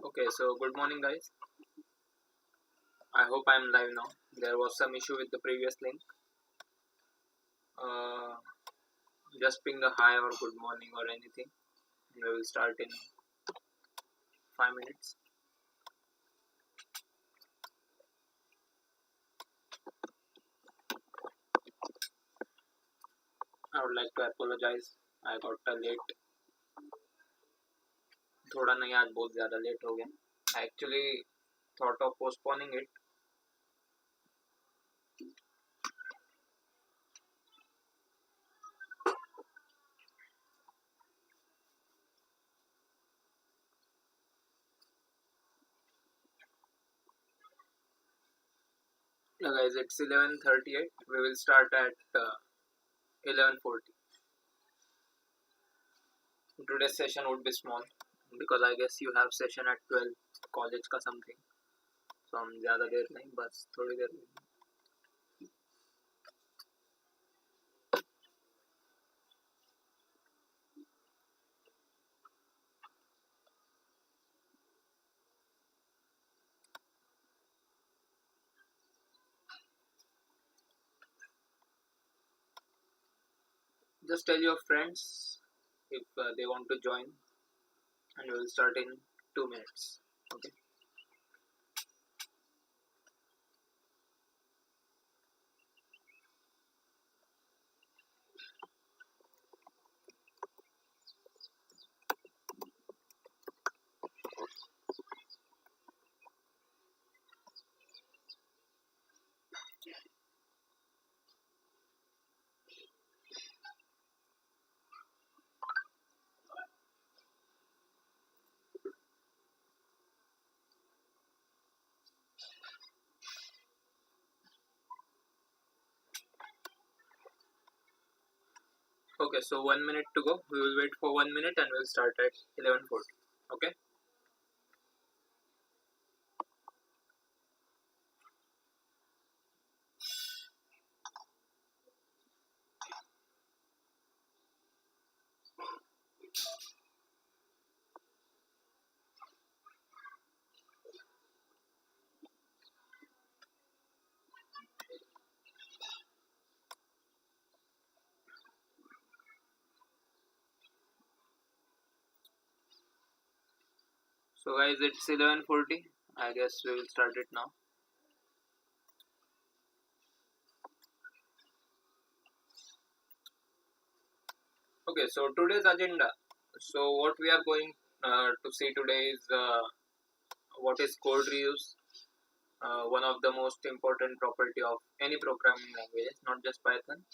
Okay, so good morning, guys. I hope I'm live now. There was some issue with the previous link. Uh, just ping a hi or good morning or anything. We will start in 5 minutes. I would like to apologize. I got late. थोड़ा नहीं आज बहुत ज़्यादा late हो गया. I actually thought of postponing it. Yeah, guys, it's 11:38. We will start at 11:40. Today's session would be small because I guess you have session at 12 college का something. So हम ज़्यादा देर नहीं बस थोड़ी देर just tell your friends if they want to join, and we will start in 2 minutes. Okay. Okay, so 1 minute to go. We will wait for 1 minute and we'll start at 11:40. Okay. So guys, it's 11:40. I guess we will start it now. Okay, so today's agenda. So what we are going to see today is what is code reuse. One of the most important property of any programming language, not just Python.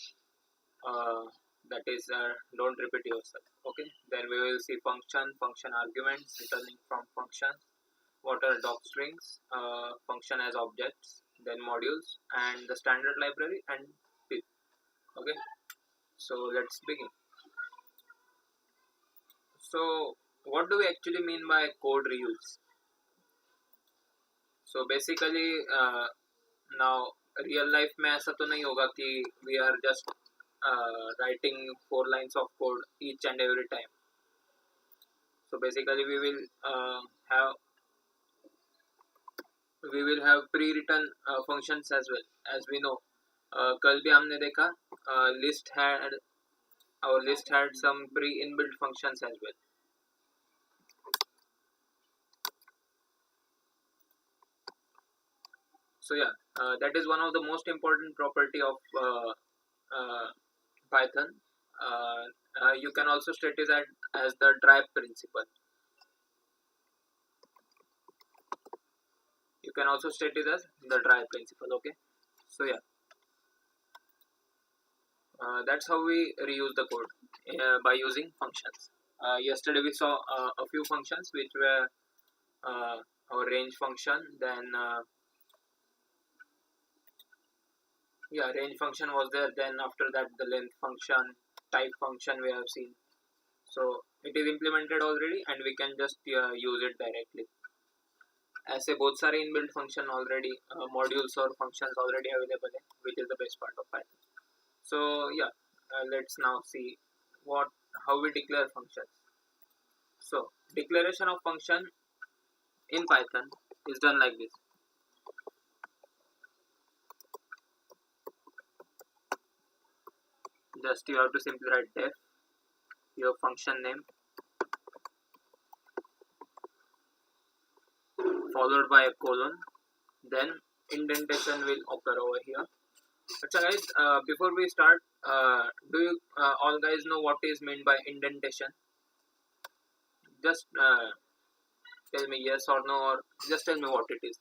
That is don't repeat yourself. Okay, then we will see function arguments, returning from functions, what are doc strings, function as objects, then modules, and the standard library and pip. Okay, so let's begin. So what do we actually mean by code reuse? So basically now real life में ऐसा तो नहीं होगा कि we are just writing 4 lines of code each and every time. So basically we will have pre-written functions as well. As we know, कल भी हमने देखा our list had some pre-inbuilt functions as well. So yeah, that is one of the most important property of Python. You can also state it as the drive principle. You can also state it as the drive principle. Okay, so yeah, that's how we reuse the code by using functions. Yesterday we saw a few functions which were our range function, then range function was there, then after that the length function, type function we have seen. So it is implemented already and we can just use it directly. ऐसे बहुत सारे inbuilt function already modules or functions already available है, which is the best part of Python. So yeah, let's now see how we declare functions. So declaration of function in Python is done like this. Just you have to simply write def, your function name, followed by a colon, then indentation will occur over here. So guys, before we start, do you all guys know what is meant by indentation? Just tell me yes or no, or just tell me what it is,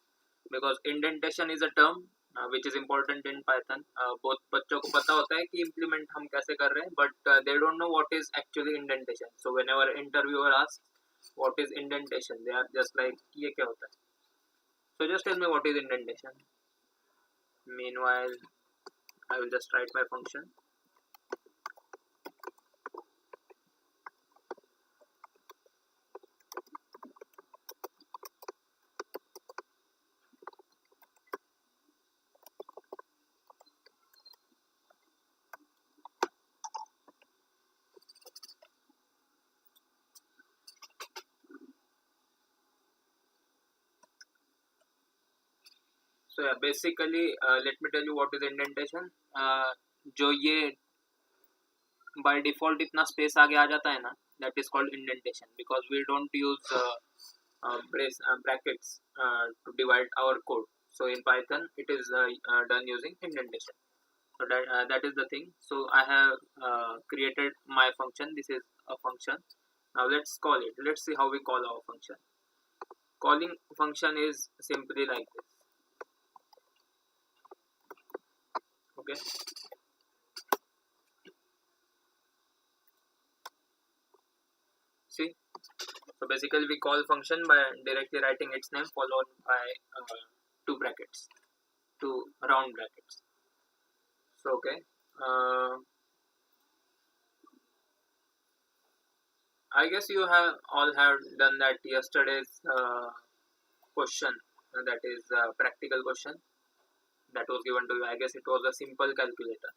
because indentation is a term which is important in Python. बहुत बच्चों को पता होता है कि implement हम कैसे कर रहे हैं, but they don't know what is actually indentation. So whenever interviewer asks what is indentation, they are just like ये क्या होता है. So just tell me what is indentation. Meanwhile, I will just write my function. So yeah, basically, let me tell you what is indentation. जो ये by default इतना space आगे आ जाता है ना, that is called indentation, because we don't use brackets to divide our code. So in Python, it is done using indentation. So that is the thing. So I have created my function. This is a function. Now let's call it. Let's see how we call our function. Calling function is simply like this. Okay. See. So basically, we call function by directly writing its name followed by two brackets, two round brackets. So okay. I guess you have all have done that yesterday's question, that is practical question that was given to you. I guess it was a simple calculator.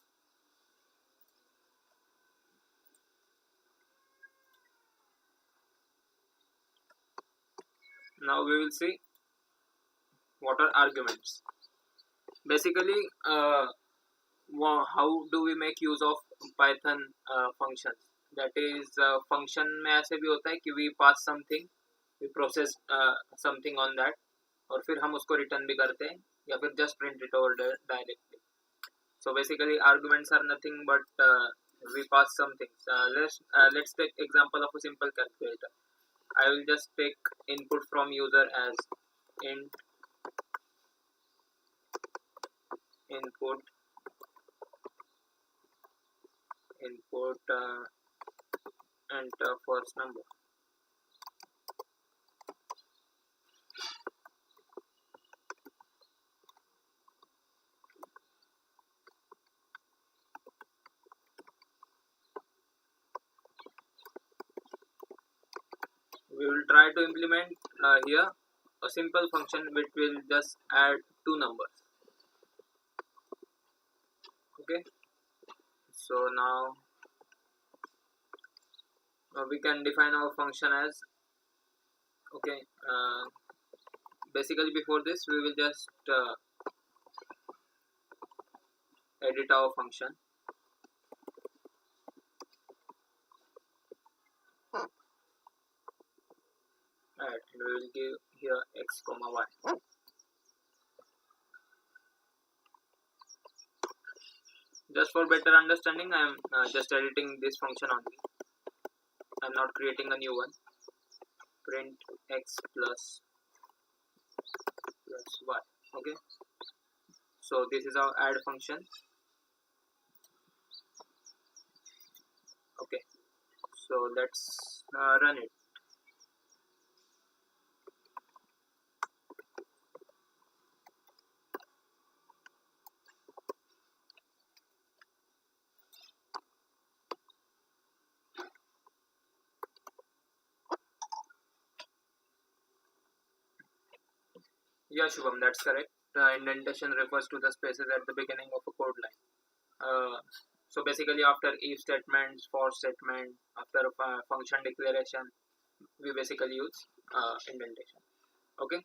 Now we will see what are arguments. Basically, how do we make use of Python functions? That is, function में ऐसे भी होता है कि we pass something, we process something on that, और फिर हम उसको return भी करते हैं या फिर just print it over directly. So basically, arguments are nothing but we pass something. Let's take example of a simple calculator. I will just take input from user as int input enter first number. We will try to implement here a simple function which will just add two numbers. Okay, so now we can define our function as, okay, basically before this we will just edit our function. Right, and we will give here x comma y. Just for better understanding, I am just editing this function only. I am not creating a new one. Print x plus y. Okay, so this is our add function. Okay, so let's run it. Yeah, Shubham, that's correct. Indentation refers to the spaces at the beginning of a code line. So basically, after if statements, for statement, after function declaration, we basically use indentation. Okay,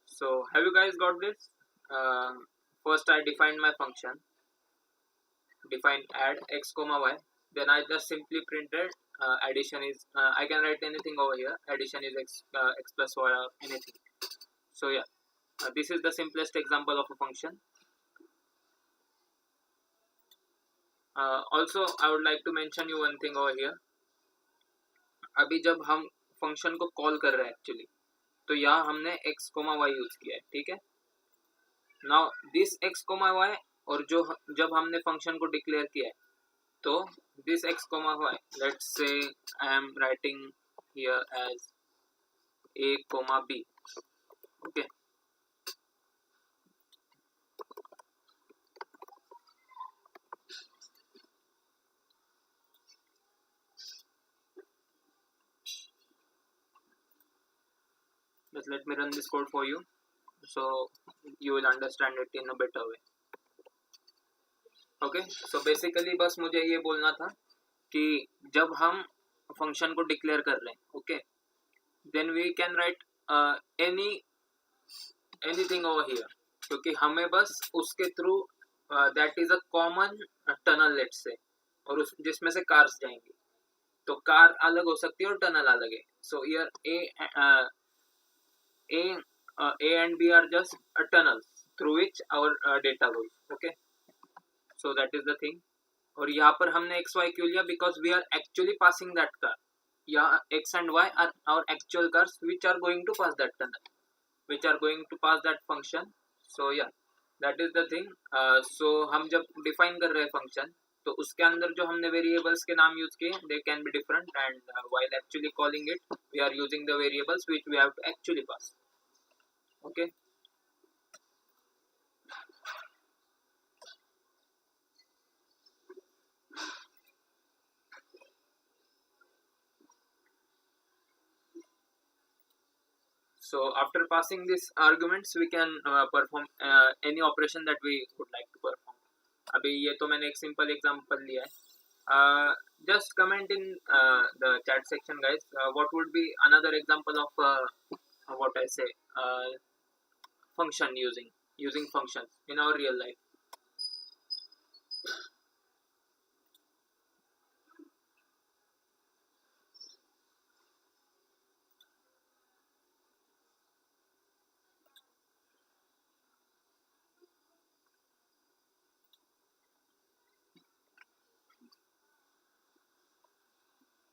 so have you guys got this? First I defined my function, define add x comma y, then I just simply printed addition is I can write anything over here, addition is x plus y or anything. So yeah, this is the simplest example of a function. Also I would like to mention you one thing over here. अभी जब हम function को call कर रहे हैं actually, तो यहाँ हमने x कोमा y यूज किया है, ठीक है. Now this x comma y, और जो जब हमने फंक्शन को डिक्लेयर किया है, तो this x comma y, let's say I am writing here as a comma b. Okay, just let me run this code for you so you will understand it in a better way. Okay, so basically बस मुझे ये बोलना था कि जब हम function को declare कर रहे हैं, okay, then we can write anything over here, क्योंकि हमें बस उसके through that is a common tunnel let's say, और उस जिसमें से कार्स जाएंगी, तो कार अलग हो सकती है और टनल अलग है. So here A and B are just a tunnel through which our data goes. Okay, so that is the thing. और यहाँ पर हमने एक्स वाई क्यों लिया? Because we are actually passing that car. यहाँ X and Y are our actual cars which are going to pass that tunnel, which are going to pass that function. So ya that is the thing. So हम जब define कर रहे हैं function, तो उसके अंदर जो हमने वेरिएबल्स के नाम यूज किए, they can be different, and while actually calling it we are using the variables which we have to actually pass. Okay, so after passing these arguments we can perform any operation that we would like to perform. अभी ये तो मैंने एक simple example लिया है. Just comment in the chat section guys, what would be another example of what I say, function using functions in our real life.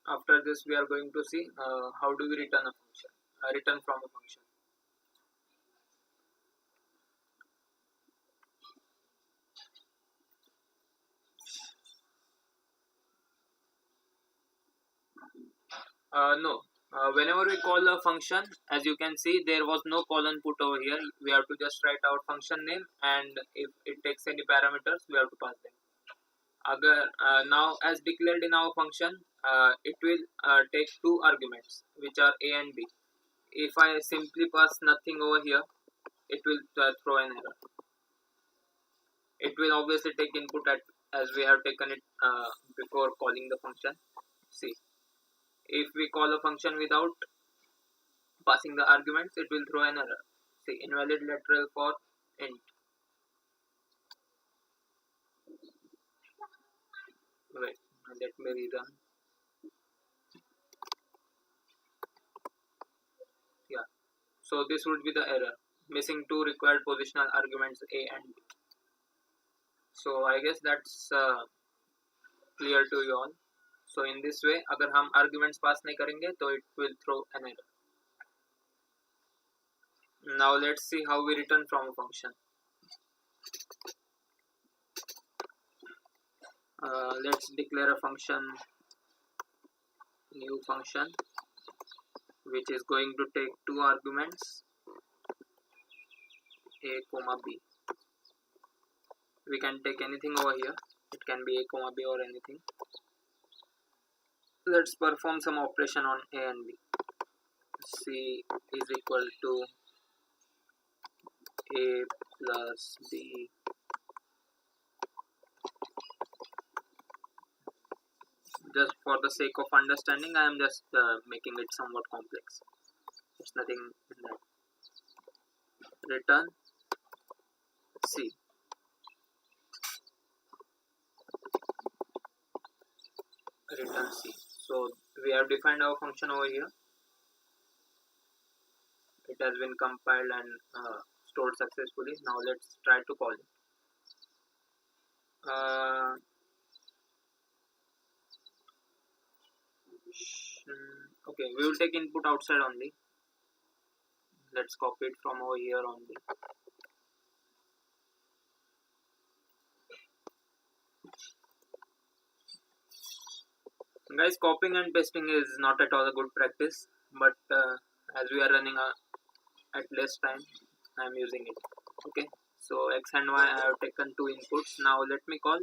After this we are going to see how do we return a function, return from a function. No, whenever we call a function, as you can see there was no colon put over here. We have to just write our function name, and if it takes any parameters we have to pass them. Agar now as declared in our function, it will take two arguments which are a and b. If I simply pass nothing over here, it will throw an error. It will obviously take input as we have taken it before calling the function. See, if we call a function without passing the arguments, it will throw an error. See, invalid literal for int. Wait, let me rerun. Yeah, so this would be the error, missing two required positional arguments a and b. So I guess that's clear to you all. So in this way, अगर हम arguments pass नहीं करेंगे, तो it will throw an error. Now let's see how we return from a function. Let's declare a function, new function, which is going to take two arguments, a comma b. We can take anything over here. It can be a comma b or anything. Let's perform some operation on a and b. C is equal to a plus b. Just for the sake of understanding, I am just making it somewhat complex. There's nothing in that. return C. Return C. So we have defined our function over here. It has been compiled and stored successfully. Now let's try to call it. Okay, we will take input outside only. Let's copy it from over here only. Guys, copying and pasting is not at all a good practice, but as we are running at less time, I am using it. Okay, so x and y I have taken two inputs. Now let me call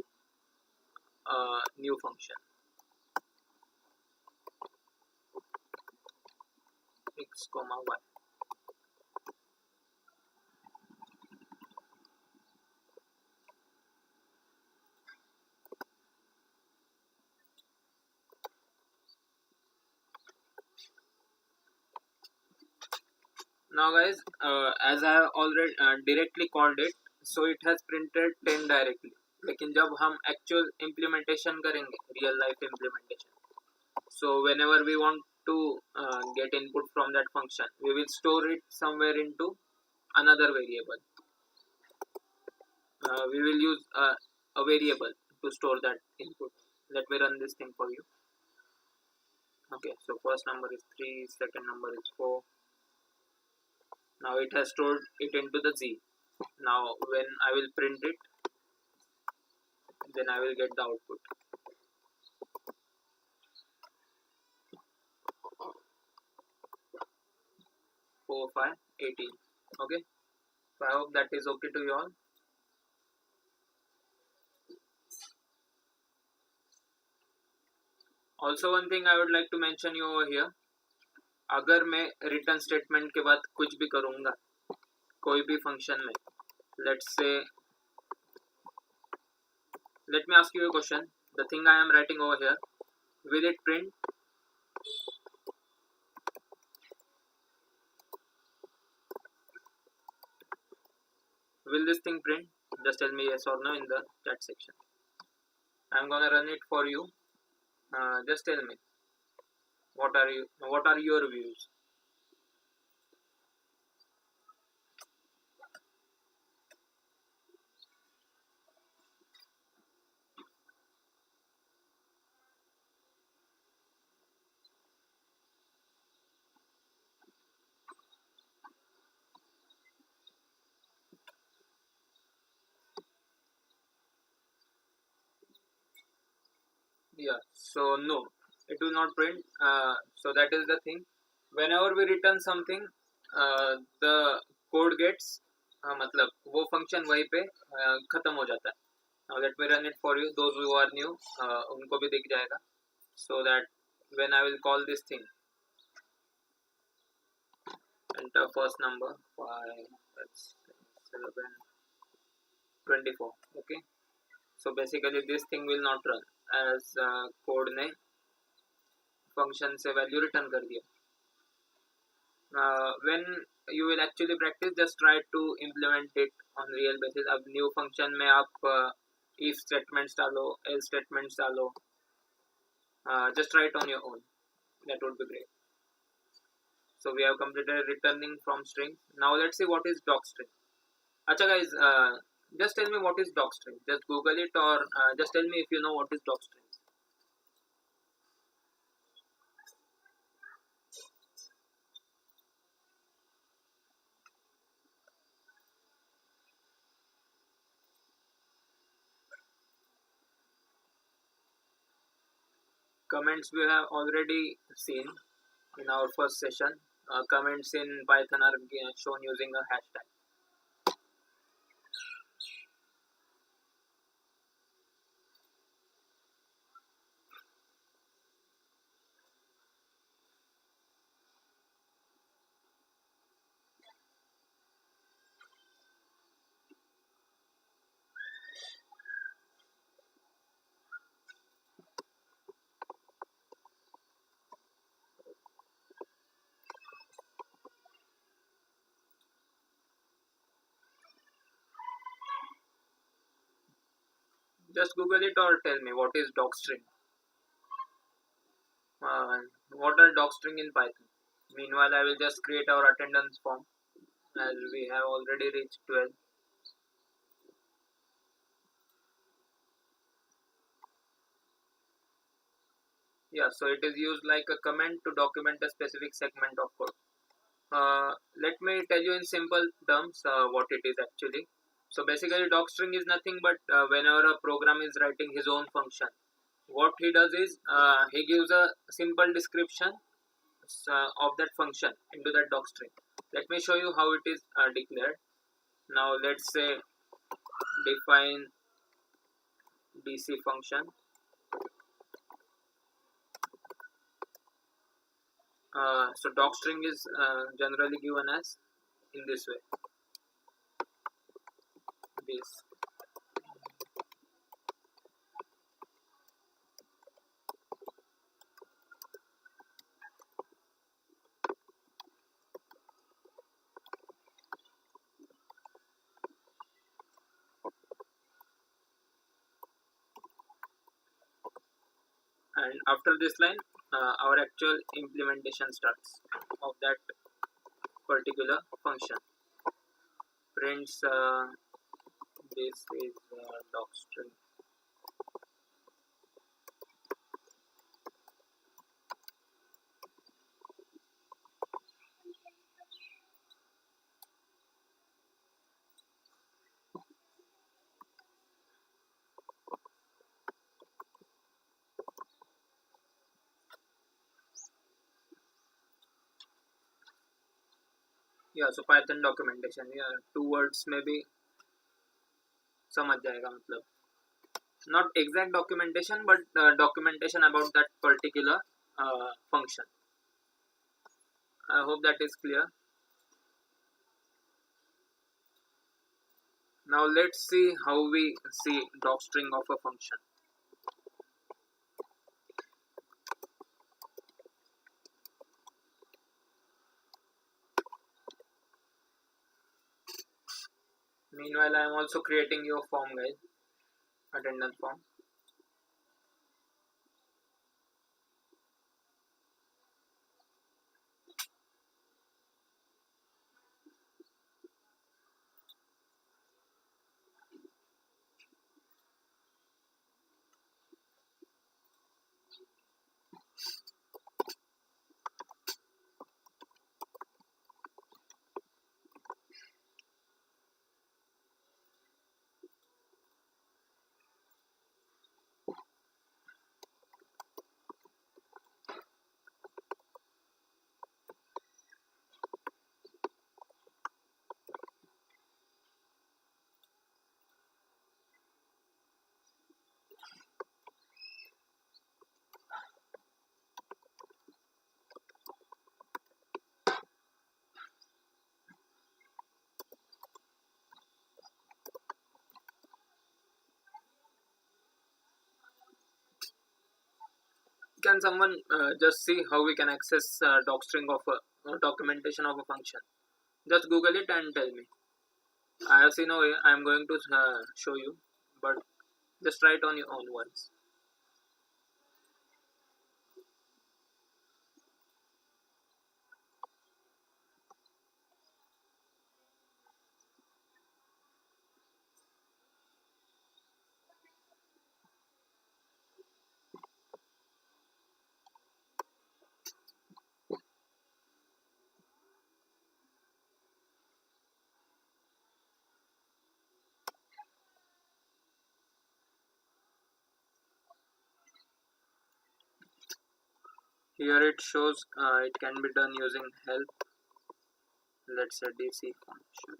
a new function, x comma y. Now guys, as I have already directly called it, so it has printed 10 directly. लेकिन जब हम actual implementation करेंगे, real life implementation, so whenever we want to get input from that function, we will store it somewhere into another variable. We will use a variable to store that input. Let me run this thing for you. Okay, so first number is 3, second number is 4. Now it has stored it into the Z. Now when I will print it, then I will get the output. 4, 5, 18. Okay, so I hope that is okay to you all. Also one thing I would like to mention you over here, अगर मैं return statement के बाद कुछ भी करूँगा कोई भी function में, let's say, let me ask you a question. The thing I am writing over here, will it print? Will this thing print? Just tell me yes or no in the chat section. I'm gonna run it for you. Just tell me what are your views. Yeah, so no, it will not print. So that is the thing. Whenever we return something, the code gets मतलब वो function वहीं पे खत्म हो जाता है. Now let me run it for you. Those who are new, उनको भी दिख जाएगा. So that when I will call this thing, enter first number 5, 7, 24. Okay. So basically this thing will not run as code ने function से value return कर दिया. When you will actually practice, just try to implement it on real basis. अब new function में आप if statements डालो, else statements डालो, just try it on your own. That would be great. So we have completed returning from string. Now let's see what is docstring. Acha guys, just tell me what is docstring. Just Google it or just tell me if you know what is docstring. Comments we have already seen in our first session. Comments in Python are shown using a hashtag. Just Google it or tell me what is docstring. What are docstring in Python? Meanwhile, I will just create our attendance form as we have already reached 12. Yeah, so it is used like a comment to document a specific segment of code. Let me tell you in simple terms what it is actually. So basically, docstring is nothing but whenever a program is writing his own function, what he does is he gives a simple description of that function into that docstring. Let me show you how it is declared. Now let's say define DC function. So docstring is generally given as in this way. This. And after this line, our actual implementation starts of that particular function. Prints this is docstring. Yeah, so Python documentation. Yeah, two words maybe समझ जाएगा मतलब. Not exact documentation, but documentation about that particular function. I hope that is clear. Now let's see how we see docstring of a function. Meanwhile, I am also creating your form, guys, attendance form. Can someone just see how we can access docstring of a documentation of a function? Just Google it and tell me. I have seen a way. I am going to show you, but just try it on your own once. Here it shows it can be done using help. Let's say DC function.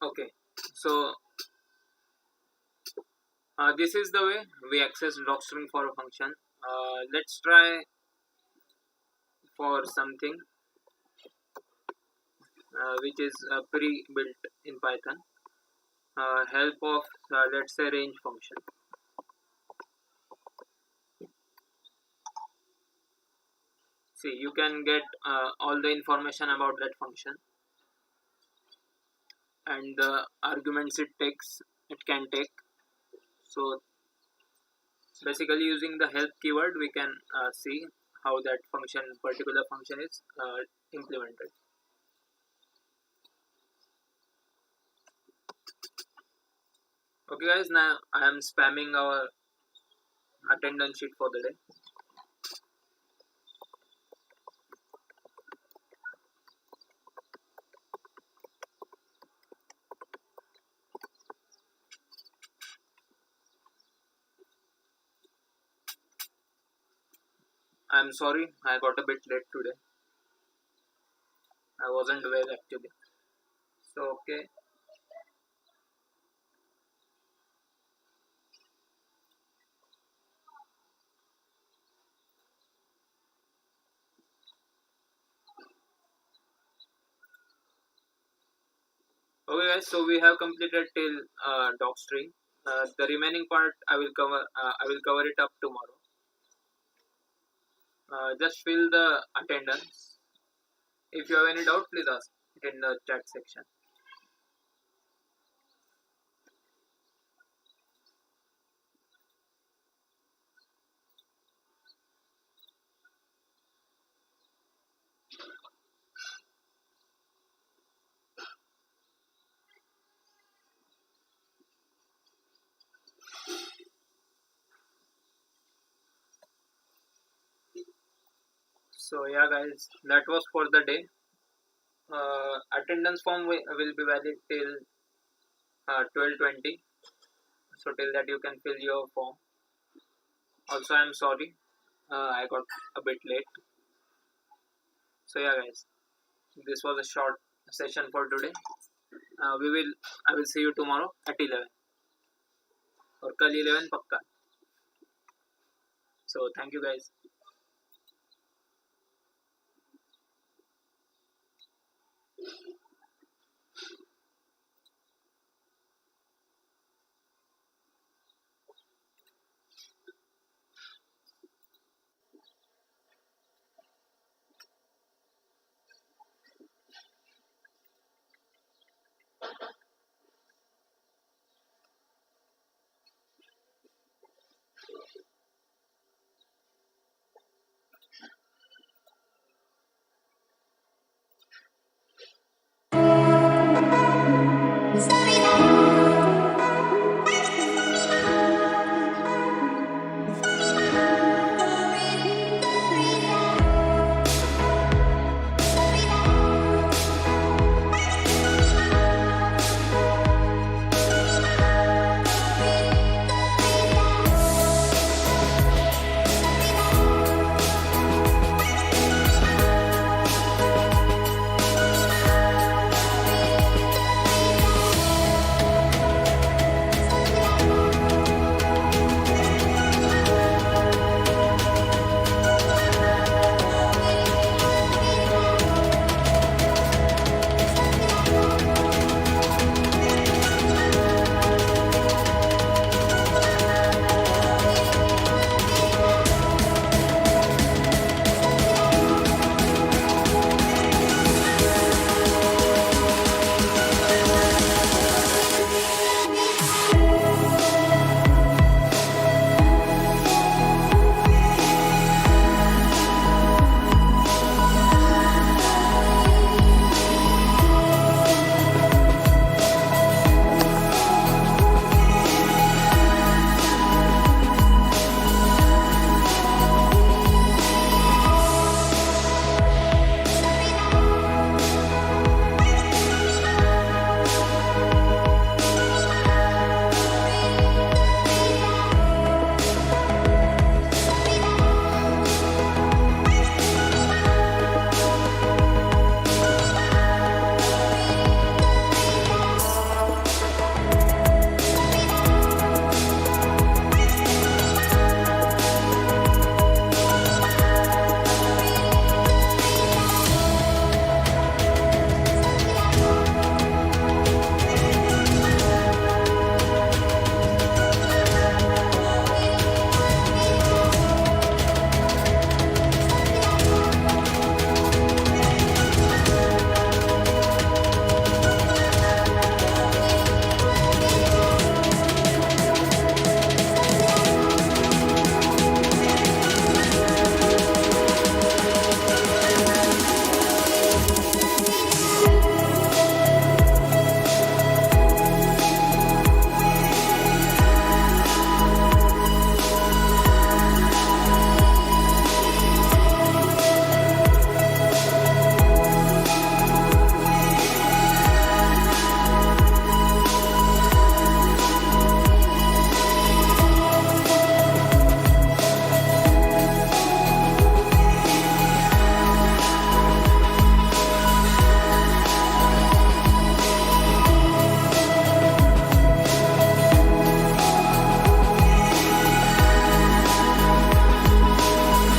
Okay, so this is the way we access docstring for a function. Let's try for something which is pre-built in Python. Help of let's say range function. See, you can get all the information about that function. and the arguments it can take. So basically using the help keyword we can see how that particular function is implemented. Okay guys, now I am spamming our attendance sheet for the day. I'm sorry I got a bit late today. I wasn't well actually. So okay guys, so we have completed till docstring. The remaining part I will cover it up tomorrow. Just fill the attendance. If you have any doubt, please ask it in the chat section. So yeah, guys, that was for the day. Attendance form will be valid till 12:20. So till that you can fill your form. Also, I'm sorry I got a bit late. So yeah, guys, this was a short session for today. I will see you tomorrow at 11 और कल 11 पक्का. So thank you guys.